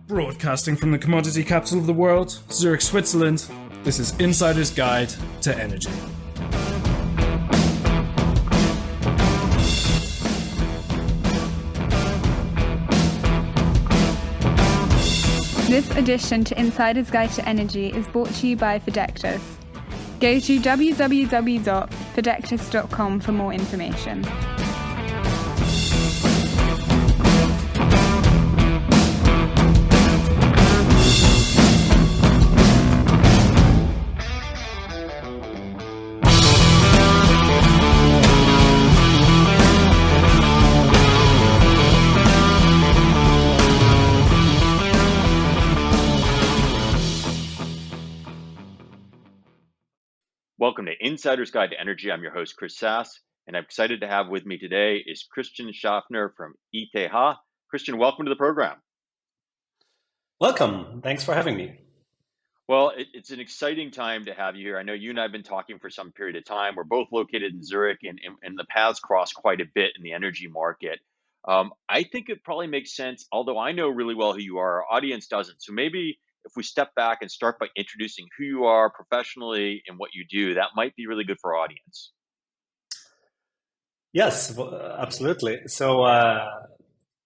Broadcasting from the commodity capital of the world, Zurich, Switzerland, this is Insider's Guide to Energy. This edition to Insider's Guide to Energy is brought to you by Fidectis. Go to www.fidectis.com for more information. Welcome to Insider's Guide to Energy. I'm your host, Chris Sass, and I'm excited to have with me today is Christian Schaffner from ETH. Christian, welcome to the program. Welcome. Thanks for having me. Well, it's an exciting time to have you here. I know you and I have been talking for some period of time. We're both located in Zurich, and the paths cross quite a bit in the energy market. I think it probably makes sense, although I know really well who you are, our audience doesn't. So maybe if we step back and start by introducing who you are professionally and what you do, that might be really good for our audience. Yes, absolutely. So,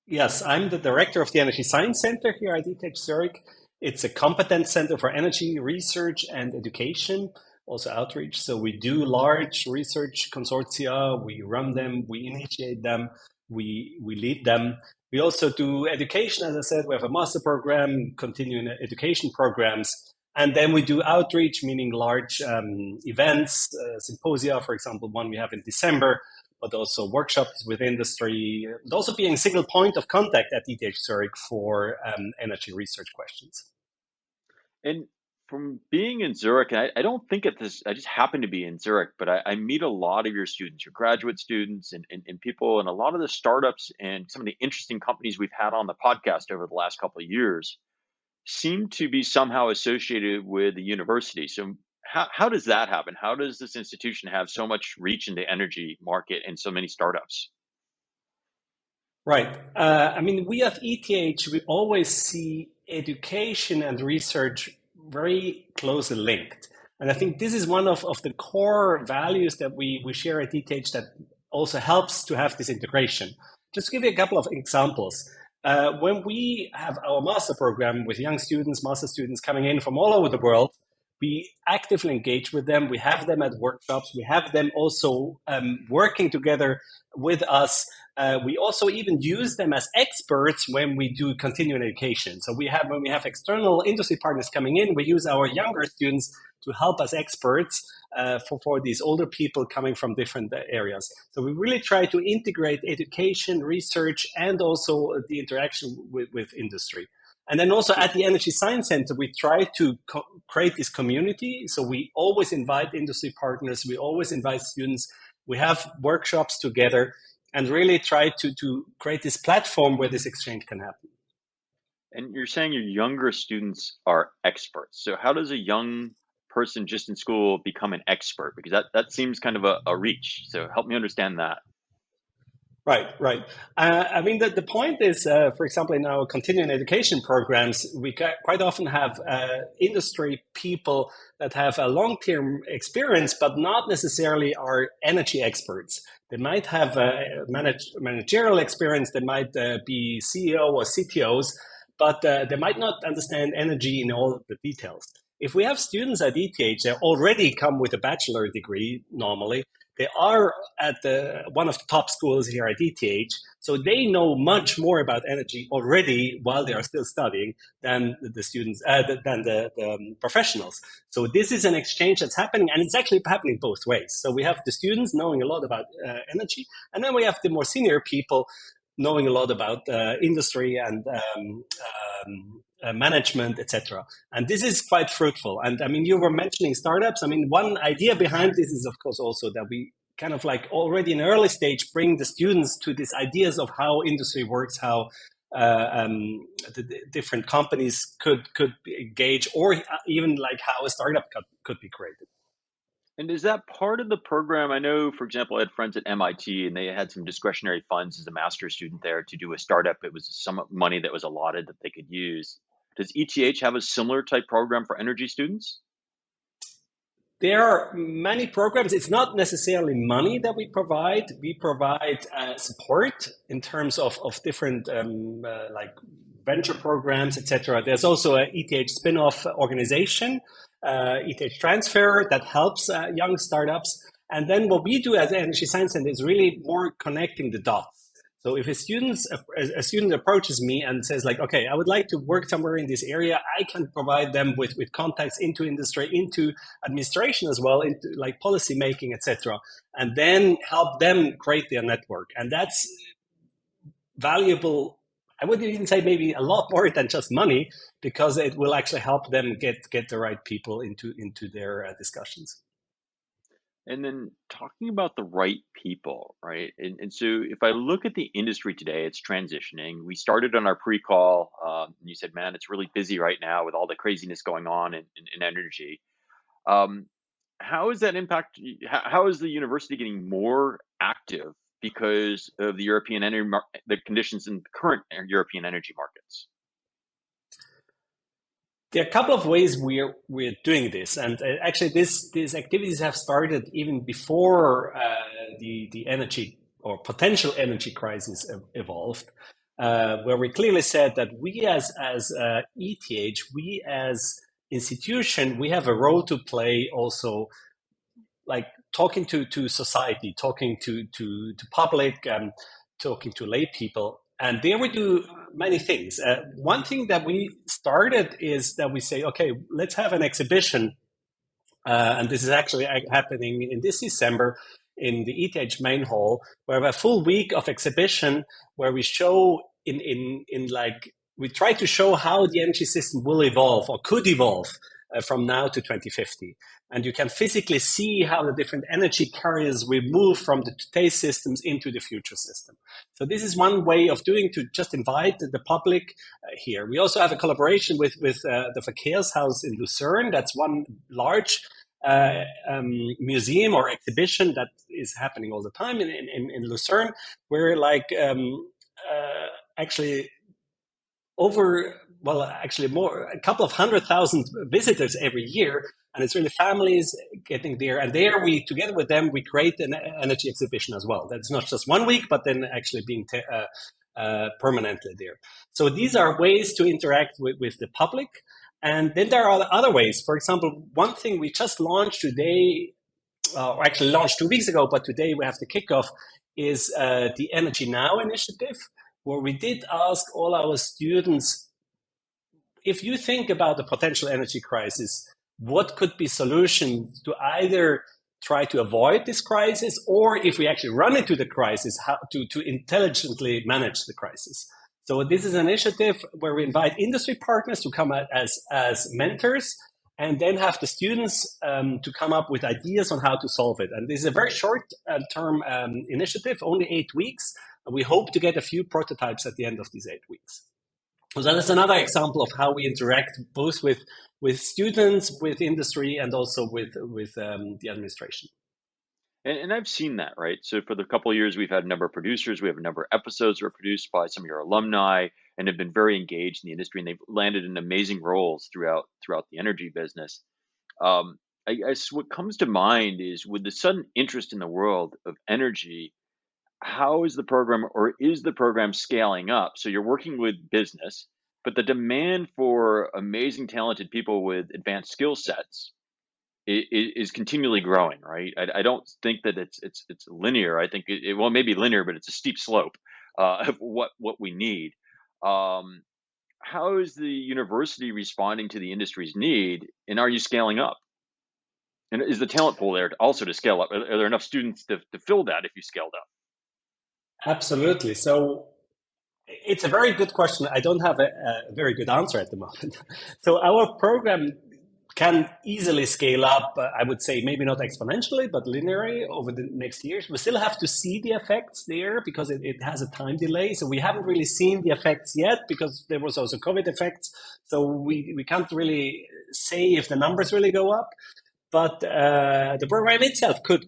yes, I'm the director of the Energy Science Center here at ETH Zurich. It's a competence center for energy research and education, also outreach. So we do large research consortia, we run them, we initiate them, we lead them. We also do education, as I said, we have a master program, continuing education programs, and then we do outreach, meaning large events, symposia, for example, one we have in December, but also workshops with industry, and also being a single point of contact at ETH Zurich for energy research questions. And from being in Zurich, and I don't think I just happen to be in Zurich, but I meet a lot of your students, your graduate students and people, and a lot of the startups and some of the interesting companies we've had on the podcast over the last couple of years seem to be somehow associated with the university. So how does that happen? How does this institution have so much reach in the energy market and so many startups? Right. We at ETH, we always see education and research very closely linked. And I think this is one of the core values that we share at ETH that also helps to have this integration. Just to give you a couple of examples. When we have our master program with young students, master students coming in from all over the world, we actively engage with them. We have them at workshops. We have them also working together with us. We also even use them as experts when we do continuing education. So when we have external industry partners coming in, we use our younger students to help as experts for these older people coming from different areas. So we really try to integrate education, research, and also the interaction with industry. And then also at the Energy Science Center, we try to create this community. So we always invite industry partners. We always invite students. We have workshops together and really try to create this platform where this exchange can happen. And you're saying your younger students are experts. So how does a young person just in school become an expert? Because that seems kind of a reach. So help me understand that. Right. The point is, for example, in our continuing education programs, we quite often have industry people that have a long-term experience, but not necessarily are energy experts. They might have managerial experience, they might be CEO or CTOs, but they might not understand energy in all of the details. If we have students at ETH, they already come with a bachelor degree normally. They are at one of the top schools here at ETH, so they know much more about energy already while they are still studying than the students, than the professionals. So this is an exchange that's happening, and it's actually happening both ways. So we have the students knowing a lot about energy, and then we have the more senior people knowing a lot about industry and management, etc. And this is quite fruitful. And you were mentioning startups. One idea behind this is, of course, also that we kind of like already in early stage bring the students to these ideas of how industry works, how the different companies could engage, or even like how a startup could be created. And is that part of the program? I know, for example, I had friends at MIT and they had some discretionary funds as a master's student there to do a startup. It was some money that was allotted that they could use. Does ETH have a similar type program for energy students? There are many programs. It's not necessarily money that we provide. We provide support in terms of different like venture programs, etc. There's also a ETH spin-off organization, ETH Transfer, that helps young startups. And then what we do as Energy Science Center is really more connecting the dots. So if a student approaches me and says like, okay, I would like to work somewhere in this area, I can provide them with contacts into industry, into administration as well, into like policy making, etc., and then help them create their network. And that's valuable. I would even say maybe a lot more than just money, because it will actually help them get the right people into their discussions. And then talking about the right people, right? And so if I look at the industry today, it's transitioning. We started on our pre-call, and you said, man, it's really busy right now with all the craziness going on in energy. How is that impact? How is the university getting more active because of the European energy, the conditions in the current European energy markets? There are a couple of ways we're doing this, and actually these activities have started even before the energy or potential energy crisis evolved, where we clearly said that we as ETH, we as institution, we have a role to play also, like talking to society, talking to public, talking to lay people. And there we do many things. One thing that we started is that we say, okay, let's have an exhibition. And this is actually happening in this December in the ETH main hall, where we have a full week of exhibition where we show we try to show how the energy system will evolve or could evolve from now to 2050. And you can physically see how the different energy carriers will move from the today's systems into the future system. So this is one way of doing, to just invite the public here. We also have a collaboration with the Verkehrshaus in Lucerne. That's one large museum or exhibition that is happening all the time in Lucerne, where actually a couple of 100,000 visitors every year, and it's really families getting there. And there we, together with them, we create an energy exhibition as well. That's not just 1 week, but then actually being permanently there. So these are ways to interact with the public. And then there are other ways. For example, one thing we just launched today, or actually launched 2 weeks ago, but today we have the kickoff, is the Energy Now initiative, where we did ask all our students, if you think about the potential energy crisis, what could be solutions to either try to avoid this crisis, or if we actually run into the crisis, how to intelligently manage the crisis. So this is an initiative where we invite industry partners to come as mentors, and then have the students to come up with ideas on how to solve it. And this is a very short-term initiative, only 8 weeks. And we hope to get a few prototypes at the end of these 8 weeks. So that is another example of how we interact both with students, with industry, and also with the administration. And I've seen that, right? So for the couple of years, we've had a number of producers. We have a number of episodes that were produced by some of your alumni and have been very engaged in the industry, and they've landed in amazing roles throughout the energy business. I guess what comes to mind is, with the sudden interest in the world of energy, how is the program, or is the program, scaling up? So you're working with business, but the demand for amazing, talented people with advanced skill sets is continually growing, right? I don't think that it's linear. I think it may be linear, but it's a steep slope of what we need. How is the university responding to the industry's need, and are you scaling up? And is the talent pool there also to scale up? Are there enough students to fill that if you scaled up? Absolutely. So it's a very good question. I don't have a very good answer at the moment. So our program can easily scale up, I would say maybe not exponentially, but linearly over the next years. We still have to see the effects there because it has a time delay. So we haven't really seen the effects yet because there was also COVID effects. So we can't really say if the numbers really go up. But the program itself could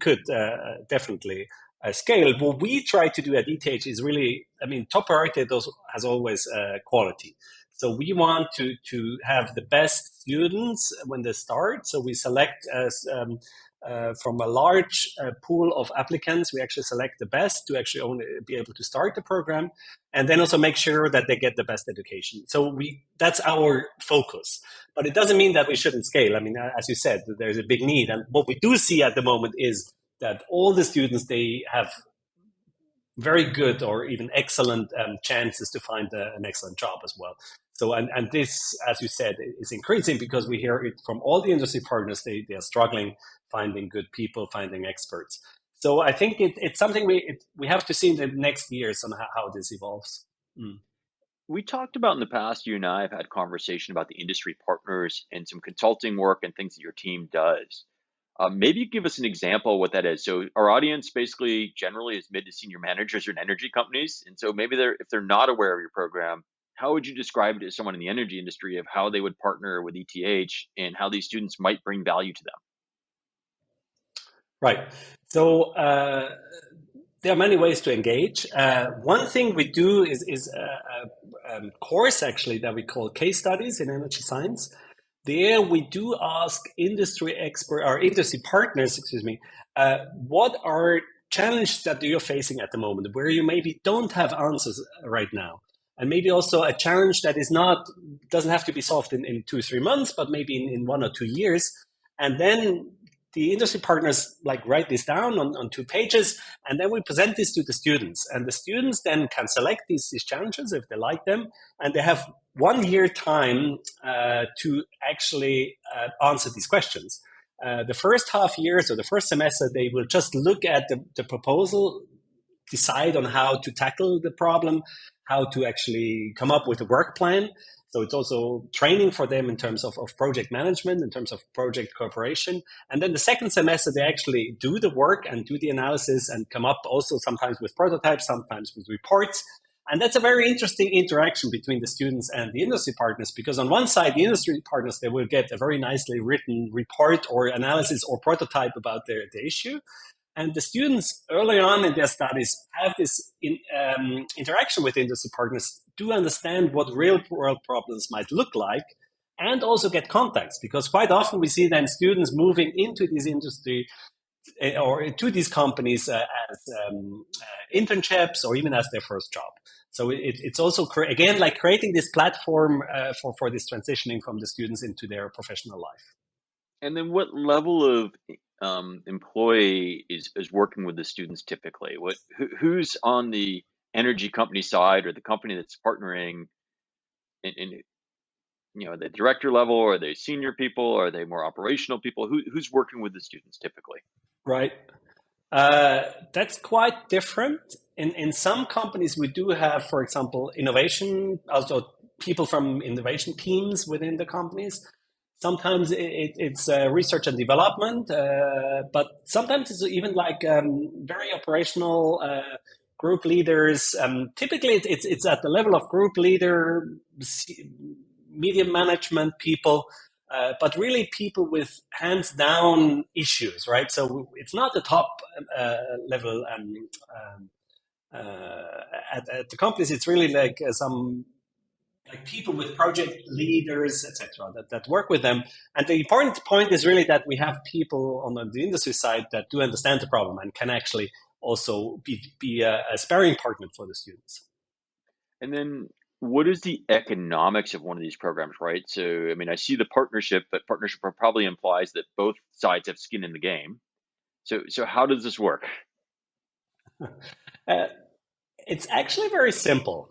definitely scale. What we try to do at ETH is really, top priority has always quality. So we want to have the best students when they start. So we select as from a large pool of applicants, we actually select the best to actually only be able to start the program, and then also make sure that they get the best education. So that's our focus. But it doesn't mean that we shouldn't scale. I mean, as you said, there's a big need. And what we do see at the moment is that all the students, they have very good or even excellent chances to find an excellent job as well. So, and this, as you said, is increasing because we hear it from all the industry partners. They are struggling finding good people, finding experts. So I think it's something we have to see in the next years on how this evolves. We talked about in the past, you and I have had conversation about the industry partners and some consulting work and things that your team does. Maybe you give us an example of what that is. So our audience basically generally is mid to senior managers in energy companies. And so maybe if they're not aware of your program, how would you describe it to someone in the energy industry of how they would partner with ETH and how these students might bring value to them? Right. So there are many ways to engage. One thing we do is a course actually that we call case studies in energy science. There we do ask industry expert or industry partners, what are challenges that you're facing at the moment where you maybe don't have answers right now, and maybe also a challenge that doesn't have to be solved in 2 or 3 months, but maybe in 1 or 2 years, and then the industry partners write this down on 2 pages, and then we present this to the students. And the students then can select these challenges if they like them, and they have 1 year time to actually answer these questions. The first half year, so the first semester, they will just look at the proposal, decide on how to tackle the problem, how to actually come up with a work plan. So it's also training for them in terms of project management, in terms of project cooperation. And then the second semester, they actually do the work and do the analysis and come up also sometimes with prototypes, sometimes with reports. And that's a very interesting interaction between the students and the industry partners, because on one side, the industry partners, they will get a very nicely written report or analysis or prototype about the issue. And the students early on in their studies have this interaction with industry partners, do understand what real world problems might look like, and also get contacts, because quite often we see then students moving into this industry or to these companies as internships or even as their first job. So it's also, again, creating this platform for this transitioning from the students into their professional life. And then what level of employee is working with the students typically? Who's on the energy company side or the company that's partnering in the director level? Or are they senior people? Or are they more operational people? Who's working with the students typically? Right. That's quite different. In some companies, we do have, for example, innovation, also people from innovation teams within the companies. Sometimes it's research and development, but sometimes it's even very operational group leaders. Typically, it's at the level of group leader, medium management people, but really people with hands-down issues, right? So it's not the top level at the companies. It's really some people with project leaders, etc., that work with them. And the important point is really that we have people on the industry side that do understand the problem and can actually also be a sparring partner for the students. And then what is the economics of one of these programs, right? So, I mean, I see the partnership, but partnership probably implies that both sides have skin in the game. So how does this work? It's actually very simple.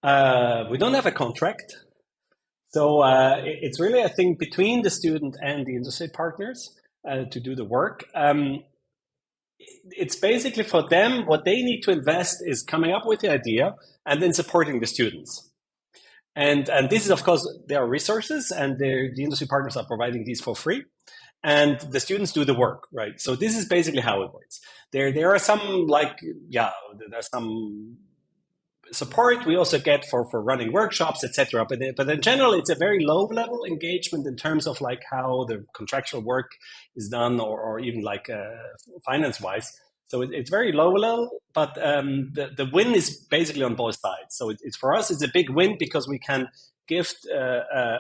We don't have a contract. So it's really a thing between the student and the industry partners to do the work. It's basically for them, what they need to invest is coming up with the idea and then supporting the students. And this is, of course, there are resources, and the industry partners are providing these for free. And the students do the work, right? So this is basically how it works. There are some there's some support we also get for running workshops, etc. But in general, it's a very low level engagement in terms of how the contractual work is done, or even finance wise. So it's very low level, but the win is basically on both sides. So it's for us, it's a big win because we can give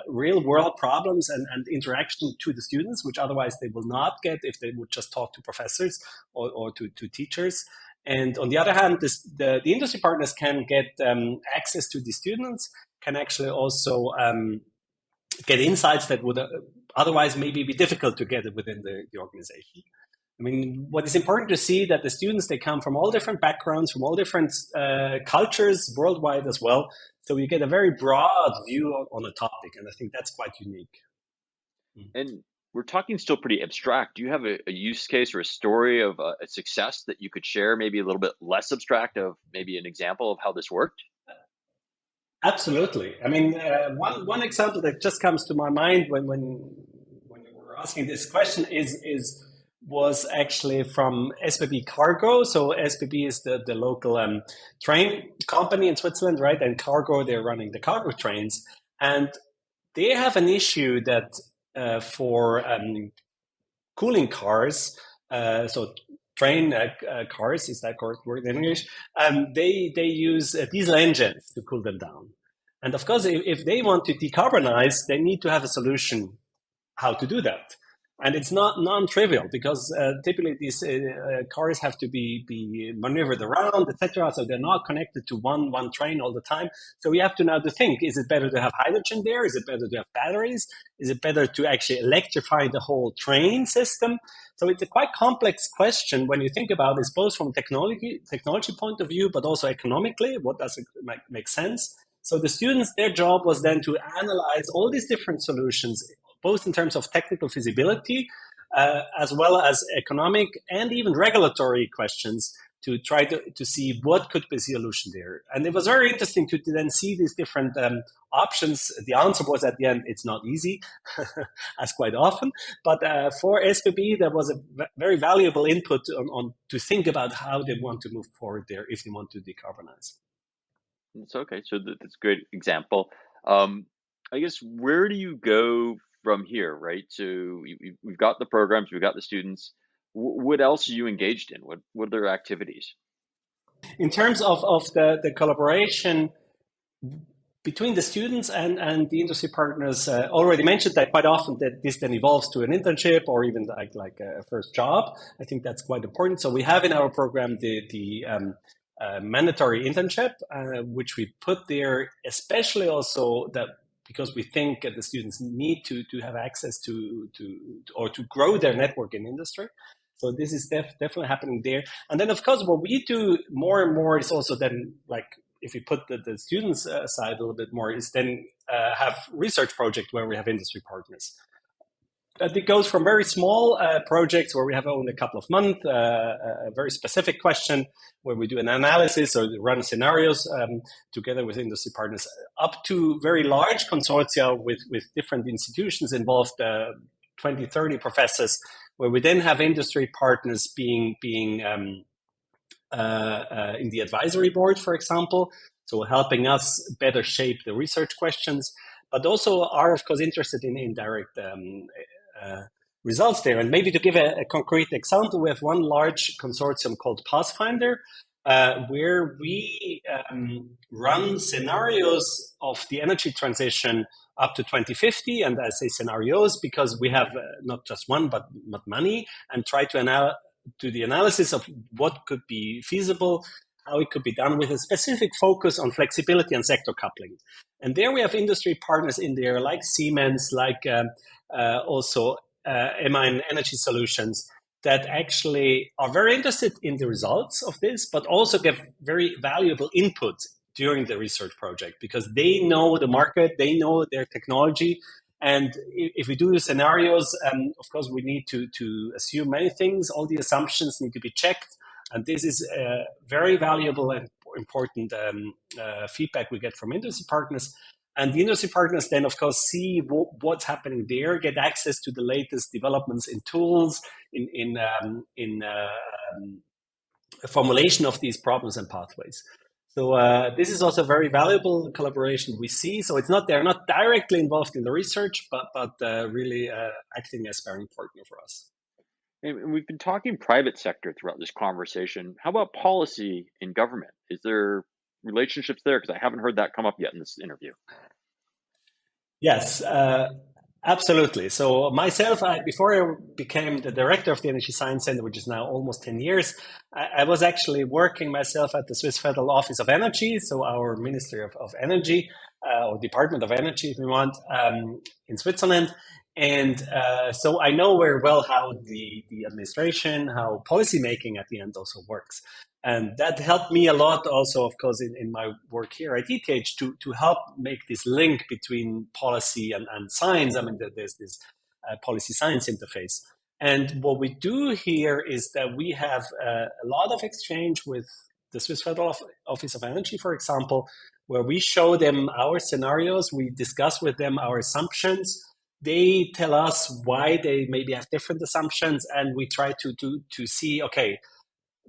real world problems and interaction to the students, which otherwise they will not get if they would just talk to professors or to teachers. And on the other hand, the industry partners can get access to the students, can actually also get insights that would otherwise maybe be difficult to get within the organization. I mean, what is important to see that the students, they come from all different backgrounds, from all different cultures worldwide as well. So you get a very broad view on a topic, and I think that's quite unique. And we're talking still pretty abstract. Do you have a use case or a story of a success that you could share, maybe a little bit less abstract, of maybe an example of how this worked? Absolutely. I mean, one example that just comes to my mind when you were asking this question was actually from SBB Cargo. So SBB is the local train company in Switzerland, right? And Cargo, they're running the cargo trains, and they have an issue that for cooling cars, so train cars, is that correct word in English? They use diesel engines to cool them down. And of course, if they want to decarbonize, they need to have a solution how to do that. And it's not non-trivial, because typically these cars have to be maneuvered around, etc. So they're not connected to one train all the time. So we have to now to think: is it better to have hydrogen there? Is it better to have batteries? Is it better to actually electrify the whole train system? So it's a quite complex question when you think about this, both from technology point of view, but also economically. What does it make sense? So the students, their job was then to analyze all these different solutions, both in terms of technical feasibility, as well as economic and even regulatory questions, to try to see what could be the solution there. And it was very interesting to then see these different options. The answer was at the end, it's not easy, as quite often. But for SBB, there was a very valuable input on to think about how they want to move forward there if they want to decarbonize. It's okay. So that's a great example. I guess, where do you go from here, right? So we've got the programs, we've got the students. What else are you engaged in? What are their activities? In terms of the collaboration between the students and the industry partners, already mentioned that quite often that this then evolves to an internship or even like a first job. I think that's quite important. So we have in our program the mandatory internship, which we put there, especially also that because we think that the students need to have access to grow their network in industry. So this is definitely happening there. And then, of course, what we do more and more is also then, like, if we put the students side a little bit more, is then have research project where we have industry partners. It goes from very small projects where we have only a couple of months, a very specific question where we do an analysis or run scenarios together with industry partners, up to very large consortia with different institutions involved, 20, 30 professors, where we then have industry partners being in the advisory board, for example, so helping us better shape the research questions, but also are, of course, interested in direct results there. And maybe to give a concrete example, we have one large consortium called Pathfinder, where we run scenarios of the energy transition up to 2050. And I say scenarios because we have not just one, but many, and try to do the analysis of what could be feasible, how it could be done with a specific focus on flexibility and sector coupling. And there we have industry partners in there like Siemens, like also Emine Energy Solutions, that actually are very interested in the results of this, but also give very valuable input during the research project because they know the market, they know their technology. And if we do the scenarios, of course, we need to assume many things. All the assumptions need to be checked. And this is very valuable and important feedback we get from industry partners. And the industry partners then, of course, see what's happening there, get access to the latest developments in tools, in formulation of these problems and pathways. So this is also a very valuable collaboration we see. So they're not directly involved in the research, but really acting as sparring partner for us. And we've been talking private sector throughout this conversation. How about policy and government? Is there relationships there? Because I haven't heard that come up yet in this interview. Yes, absolutely. So myself, before I became the director of the Energy Science Center, which is now almost 10 years, I was actually working myself at the Swiss Federal Office of Energy, so our Ministry of Energy, or Department of Energy, if we want, in Switzerland. And so I know very well how the administration, how policy making at the end also works. And that helped me a lot also, of course, in my work here at ETH to help make this link between policy and science. I mean, there's this policy science interface. And what we do here is that we have a lot of exchange with the Swiss Federal Office of Energy, for example, where we show them our scenarios, we discuss with them our assumptions. They tell us why they maybe have different assumptions, and we try to see, okay,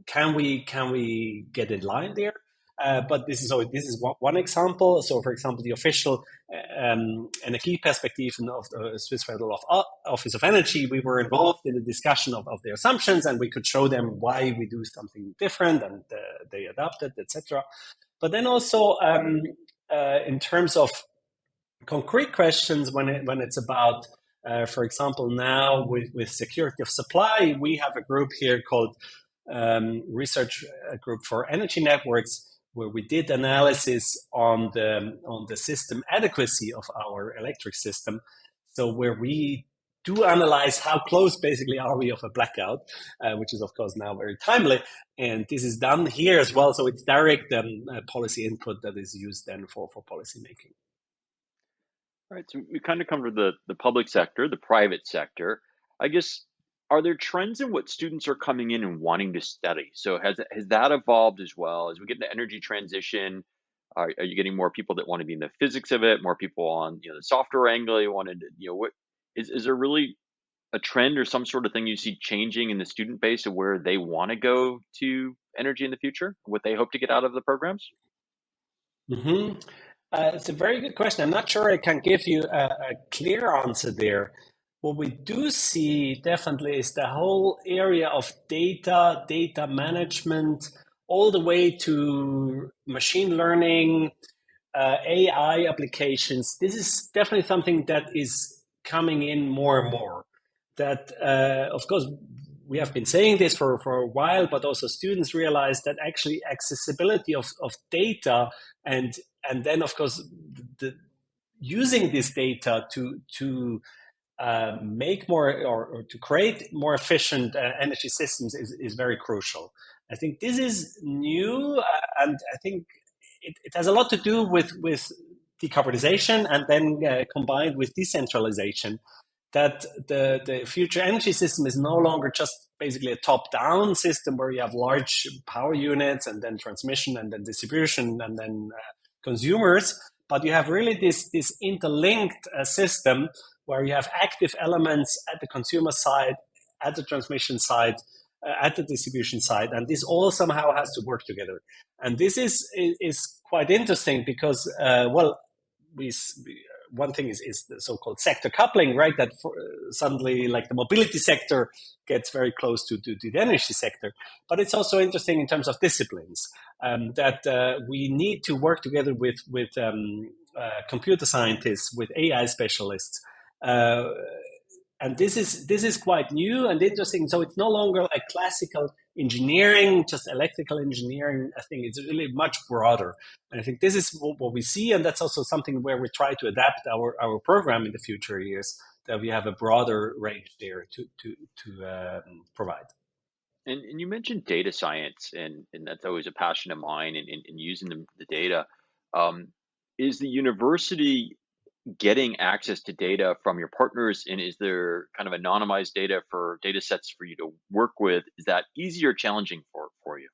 can we get in line there? But this is one example. So, for example, the official and a key perspective of the Swiss Federal Office of Energy, we were involved in the discussion of their assumptions, and we could show them why we do something different, and they adapted, etc. But then also in terms of concrete questions, when it's about for example, now with security of supply, we have a group here called research group for energy networks, where we did analysis on the system adequacy of our electric system. So where we do analyze how close basically are we of a blackout, which is of course now very timely. And this is done here as well. So it's direct policy input that is used then for policy making. All right, so we kind of covered the public sector, the private sector. I guess, are there trends in what students are coming in and wanting to study? So has that evolved as well as we get into energy transition? Are you getting more people that want to be in the physics of it? More people on the software angle? You wanted to, what is there really a trend or some sort of thing you see changing in the student base of where they want to go to energy in the future? What they hope to get out of the programs? Mm-hmm. It's a very good question. I'm not sure I can give you a clear answer there. What we do see definitely is the whole area of data management, all the way to machine learning, AI applications. This is definitely something that is coming in more and more. That, of course, we have been saying this for a while, but also students realize that actually accessibility of data and then, of course, using this data to make more or to create more efficient energy systems is very crucial. I think this is new, and I think it has a lot to do with decarbonization, and then combined with decentralization, that the future energy system is no longer just basically a top-down system where you have large power units and then transmission and then distribution and then consumers, but you have really this interlinked system where you have active elements at the consumer side, at the transmission side, at the distribution side, and this all somehow has to work together. And this is quite interesting because, one thing is the so-called sector coupling, right? That suddenly, like the mobility sector gets very close to the energy sector. But it's also interesting in terms of disciplines, that we need to work together with computer scientists, with AI specialists. And this is quite new and interesting. So it's no longer like classical engineering, just electrical engineering. I think it's really much broader. And I think this is what we see. And that's also something where we try to adapt our program in the future years, that we have a broader range there to provide. And you mentioned data science, and that's always a passion of mine, and using the data. Is the university getting access to data from your partners, and is there kind of anonymized data for data sets for you to work with? Is that easy or challenging for you?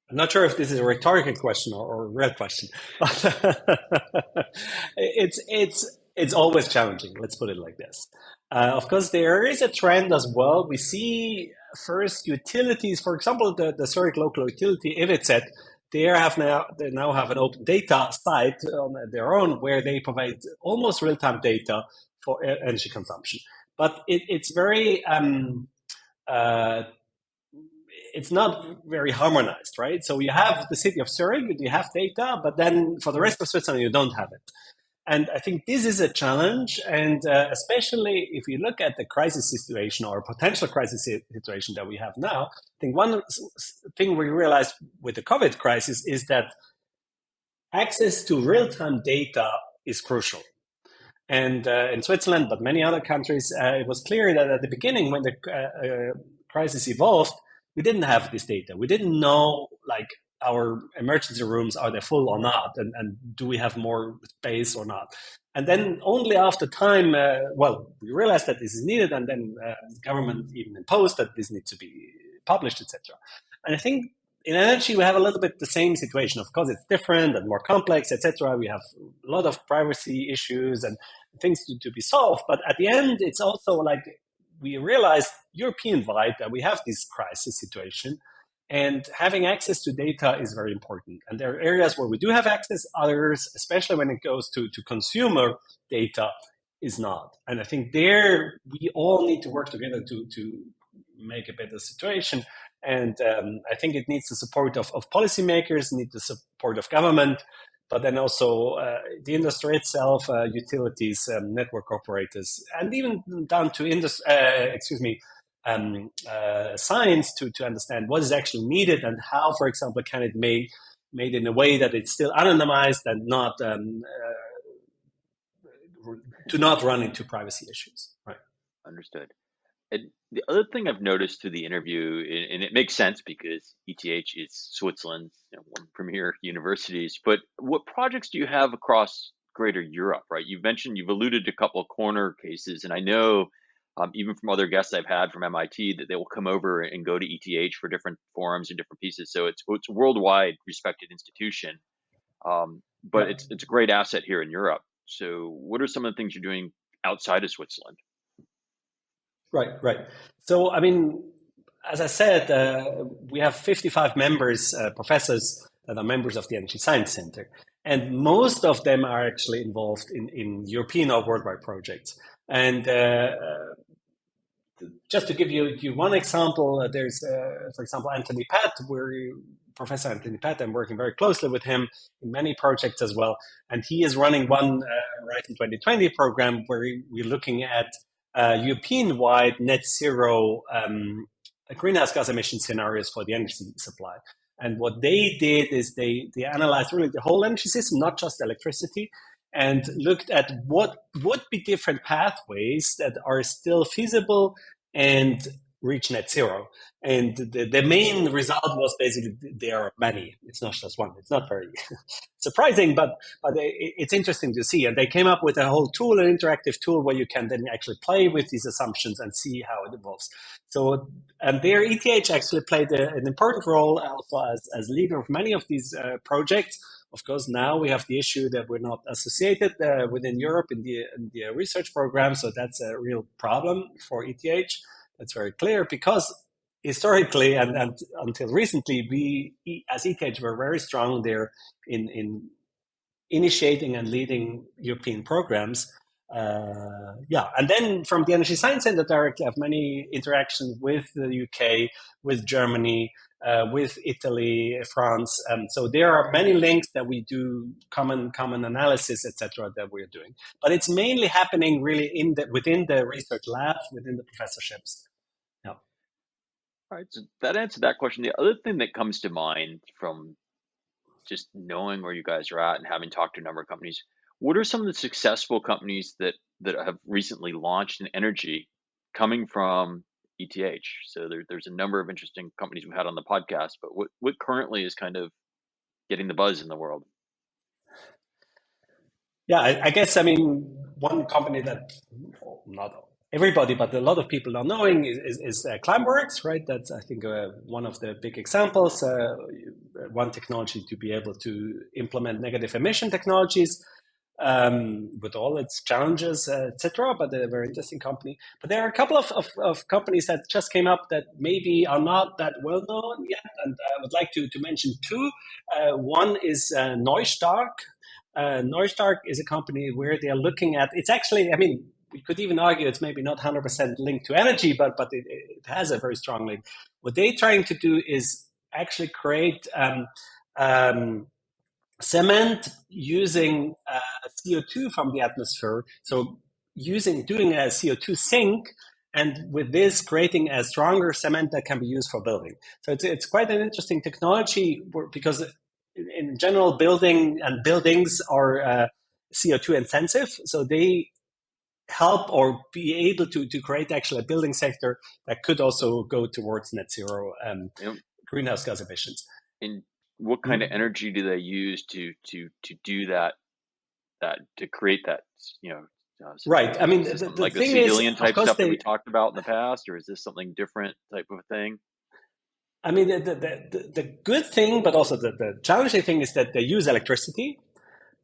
I'm not sure if this is a rhetorical question or a real question, but it's always challenging. Let's put it like this. Of course, there is a trend as well. We see first utilities, for example, the Zurich local utility, ETH, they now have an open data site on their own where they provide almost real-time data for energy consumption. But it's very it's not very harmonized, right? So you have the city of Zurich, you have data, but then for the rest of Switzerland, you don't have it. And I think this is a challenge. And especially if you look at the crisis situation or potential crisis situation that we have now, I think one thing we realized with the COVID crisis is that access to real-time data is crucial. And in Switzerland, but many other countries, it was clear that at the beginning, when the crisis evolved, we didn't have this data. We didn't know, like, our emergency rooms, are they full or not? And do we have more space or not? And then only after time, we realized that this is needed, and then the government even imposed that this needs to be published, etc. And I think in energy, we have a little bit the same situation. Of course, it's different and more complex, etc. We have a lot of privacy issues and things to be solved. But at the end, it's also like we realized European-wide that we have this crisis situation, and having access to data is very important. And there are areas where we do have access, others, especially when it goes to consumer data, is not. And I think there we all need to work together to make a better situation. And I think it needs the support of policymakers, needs the support of government, but then also the industry itself, utilities, network operators, and even down to science to understand what is actually needed and how, for example, can it made in a way that it's still anonymized and not to not run into privacy issues. Right. Understood. And the other thing I've noticed through the interview, and it makes sense because ETH is Switzerland's one of premier universities, but what projects do you have across greater Europe, right? You've alluded to a couple of corner cases, and I know even from other guests I've had from MIT that they will come over and go to ETH for different forums and different pieces. So it's a worldwide respected institution, but it's a great asset here in Europe. So what are some of the things you're doing outside of Switzerland? Right. So, I mean, as I said, we have 55 members, professors that are members of the Energy Science Center. And most of them are actually involved in European or worldwide projects. And just to give you one example, there's, for example, Anthony Patt, Professor Anthony Patt, I'm working very closely with him in many projects as well. And he is running one Horizon 2020 program where we're looking at European-wide net zero greenhouse gas emission scenarios for the energy supply. And what they did is they analyzed really the whole energy system, not just electricity, and looked at what would be different pathways that are still feasible and reach net zero. And the main result was basically there are many. It's not just one. It's not very surprising, but it's interesting to see. And they came up with a whole tool, an interactive tool, where you can then actually play with these assumptions and see how it evolves. So, and there ETH actually played an important role also as leader of many of these projects. Of course, now we have the issue that we're not associated within Europe in the research program. So that's a real problem for ETH. That's very clear because historically and until recently, we as ETH were very strong there in initiating and leading European programs. And then from the Energy Science Center directly, I have many interactions with the UK, with Germany, with Italy, France. So there are many links that we do common analysis, etc. that we're doing. But it's mainly happening really within the research labs, within the professorships. Yeah. All right, so that answered that question. The other thing that comes to mind from just knowing where you guys are at and having talked to a number of companies, what are some of the successful companies that have recently launched in energy coming from ETH? So there's a number of interesting companies we've had on the podcast, but what currently is kind of getting the buzz in the world? Yeah, I guess, I mean, one company that not everybody, but a lot of people are knowing is Climeworks, right? That's, I think, one of the big examples, one technology to be able to implement negative emission technologies with all its challenges, etc. But a very interesting company. But there are a couple of companies that just came up that maybe are not that well known yet, and I would like to mention two. One is Neustark. Neustark is a company where they are looking at, it's actually, I mean, we could even argue it's maybe not 100% linked to energy, but it has a very strong link. What they're trying to do is actually create cement using CO2 from the atmosphere. So doing a CO2 sink, and with this creating a stronger cement that can be used for building. So it's quite an interesting technology because in general buildings are CO2 intensive. So they help or be able to create actually a building sector that could also go towards net zero greenhouse gas emissions. And what kind of energy do they use to do that to create that, right? I mean, system? the Like the thing is, civilian of type course, stuff that we talked about in the past, or is this something different type of thing? I mean, the good thing, but also the challenging thing is that they use electricity.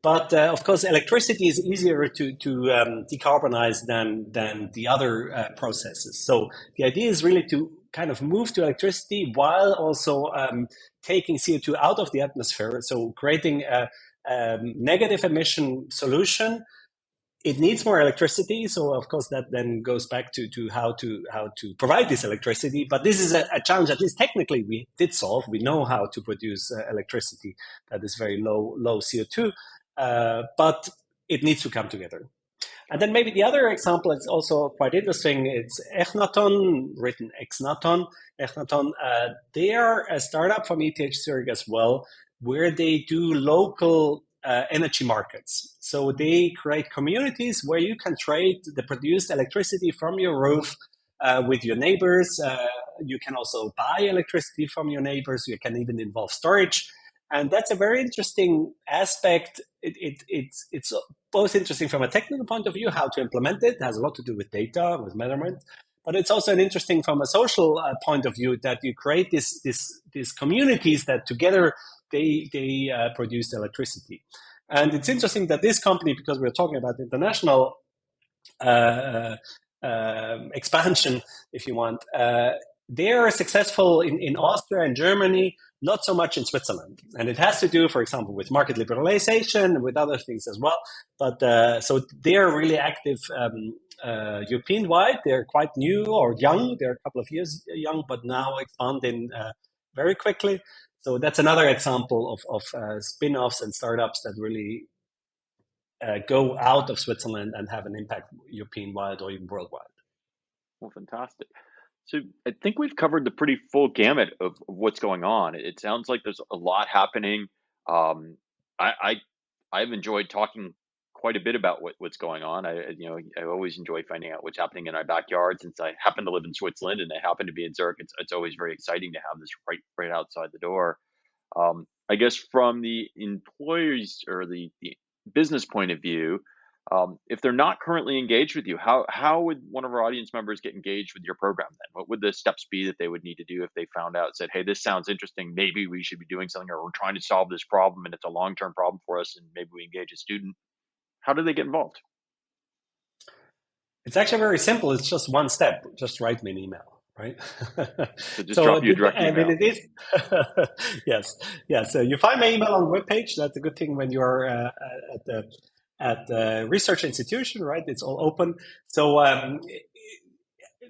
But of course, electricity is easier to decarbonize than the other processes. So the idea is really to kind of move to electricity while also taking CO2 out of the atmosphere. So creating a negative emission solution. It needs more electricity, so of course that then goes back to how to provide this electricity. But this is a challenge. At least technically, we did solve. We know how to produce electricity that is very low CO2, but it needs to come together. And then maybe the other example is also quite interesting. It's Echnaton, written Exnaton. Echnaton, they are a startup from ETH Zurich as well, where they do local energy markets. So they create communities where you can trade the produced electricity from your roof with your neighbors. You can also buy electricity from your neighbors. You can even involve storage. And that's a very interesting aspect. It's both interesting from a technical point of view, how to implement it. It has a lot to do with data, with measurement. But it's also interesting from a social point of view that you create these communities that together they produce electricity. And it's interesting that this company, because we're talking about international expansion, if you want, they are successful in Austria and Germany, not so much in Switzerland. And it has to do, for example, with market liberalization and with other things as well. But so they are really active European-wide. They're quite new or young. They're a couple of years young, but now expanding very quickly. So that's another example of spin-offs and startups that really go out of Switzerland and have an impact European-wide or even worldwide. Well, fantastic. So I think we've covered the pretty full gamut of what's going on. It sounds like there's a lot happening. Um, I I've enjoyed talking quite a bit about what's going on. I always enjoy finding out what's happening in our backyard. Since I happen to live in Switzerland and I happen to be in Zurich, it's always very exciting to have this right outside the door. I guess from the employees or the business point of view, if they're not currently engaged with you, how would one of our audience members get engaged with your program then? What would the steps be that they would need to do if they found out, said, hey, this sounds interesting, maybe we should be doing something, or we're trying to solve this problem and it's a long-term problem for us and maybe we engage a student? How do they get involved? It's actually very simple. It's just one step. Just write me an email, right? So just drop you a direct email. I mean, it is. Yes. Yeah. So you find my email on the webpage. That's a good thing when you're at the research institution, right? It's all open. So,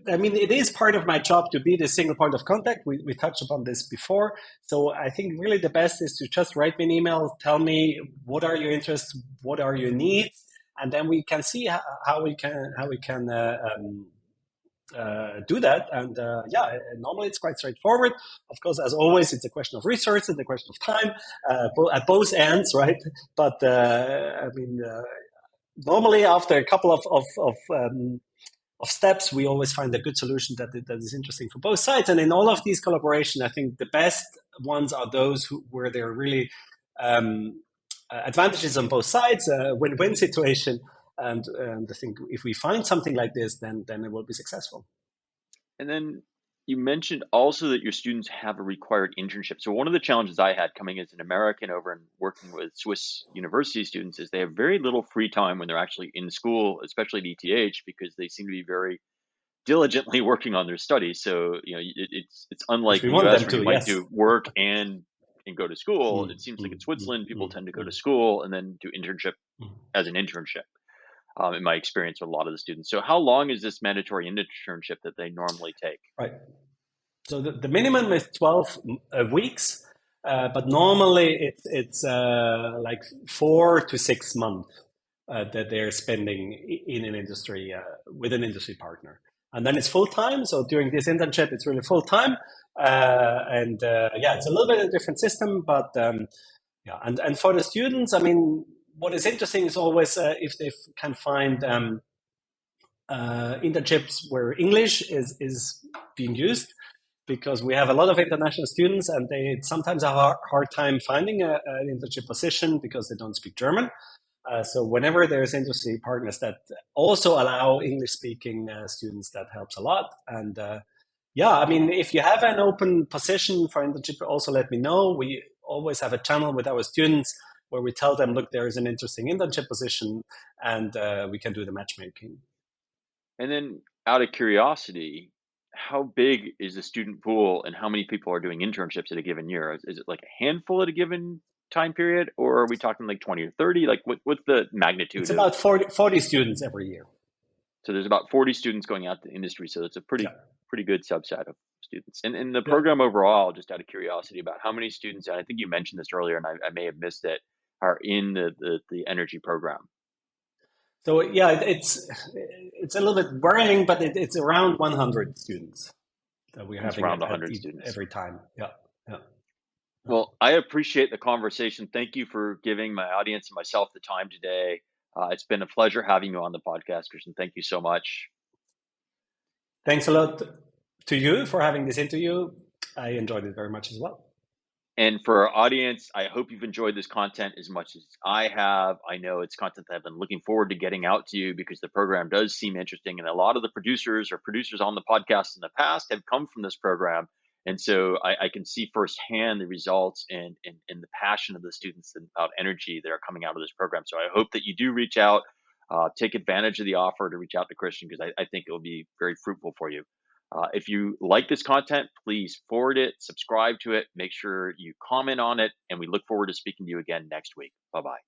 I mean, it is part of my job to be the single point of contact. We touched upon this before. So I think really the best is to just write me an email, tell me what are your interests, what are your needs, and then we can see how we can do that. And yeah, normally it's quite straightforward. Of course, as always, it's a question of resources, it's a question of time at both ends, right? But I mean, normally after a couple of steps, we always find a good solution that is interesting for both sides. And in all of these collaborations, I think the best ones are those where there are really advantages on both sides, a win-win situation. And I think if we find something like this, then it will be successful. And then you mentioned also that your students have a required internship. So one of the challenges I had coming as an American over and working with Swiss university students is they have very little free time when they're actually in school, especially at ETH, because they seem to be very diligently working on their studies. So it's unlike the US where you might do work and go to school. It seems like in Switzerland, people tend to go to school and then do internship as an internship. In my experience with a lot of the students. So how long is this mandatory internship that they normally take? Right. So the minimum is 12 weeks. But normally it's like 4 to 6 months that they're spending in an industry with an industry partner, and then it's full time. So during this internship, it's really full time, yeah, it's a little bit of a different system, but yeah, and for the students, I mean, what is interesting is always if they can find internships where English is being used, because we have a lot of international students and they sometimes have a hard time finding an internship position because they don't speak German. So whenever there's industry partners that also allow English-speaking students, that helps a lot. And yeah, I mean, if you have an open position for internship, also let me know. We always have a channel with our students where we tell them, look, there is an interesting internship position, and we can do the matchmaking. And then, out of curiosity, how big is the student pool, and how many people are doing internships at a given year? Is it like a handful at a given time period, or are we talking like 20 or 30? Like, what's the magnitude? It's about 40 students every year. So there's about 40 students going out to industry. So it's a pretty good subset of students. And in the program overall, just out of curiosity, about how many students, and I think you mentioned this earlier, and I may have missed it, are in the energy program? So yeah, it's a little bit worrying, but it's around 100 students that we're having around 100 students every time. Yeah. Well, I appreciate the conversation. Thank you for giving my audience and myself the time today. It's been a pleasure having you on the podcast, Christian. Thank you so much. Thanks a lot to you for having this interview. I enjoyed it very much as well. And for our audience, I hope you've enjoyed this content as much as I have. I know it's content that I've been looking forward to getting out to you because the program does seem interesting. And a lot of the producers on the podcast in the past have come from this program. And so I can see firsthand the results and the passion of the students about energy that are coming out of this program. So I hope that you do reach out, take advantage of the offer to reach out to Christian, because I think it will be very fruitful for you. If you like this content, please forward it, subscribe to it, make sure you comment on it, and we look forward to speaking to you again next week. Bye-bye.